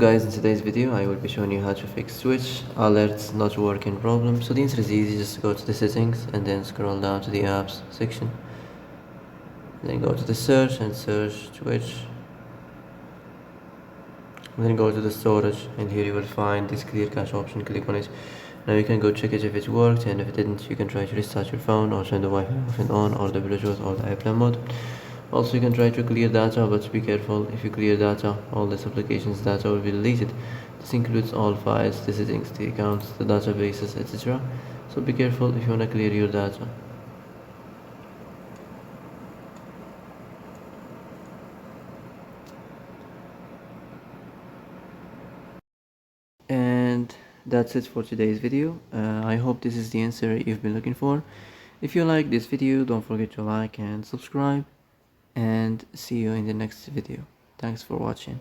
guys, in today's video I will be showing you how to fix Twitch alerts not working problem. So the answer is easy, just go to the settings and then scroll down to the apps section. Then go to the search and search Twitch. And then go to the storage and here you will find this clear cache option, click on it. Now you can go check it if it worked, and if it didn't you can try to restart your phone or turn the Wi-Fi off and on, or the Bluetooth or the airplane mode. Also you can try to clear data, but be careful. If you clear data, all this application's data will be deleted. This includes all files, the settings, the accounts, the databases, etc. So be careful if you want to clear your data. And that's it for today's video. I hope this is the answer you've been looking for. If you like this video, don't forget to like and subscribe, and see you in the next video. Thanks for watching.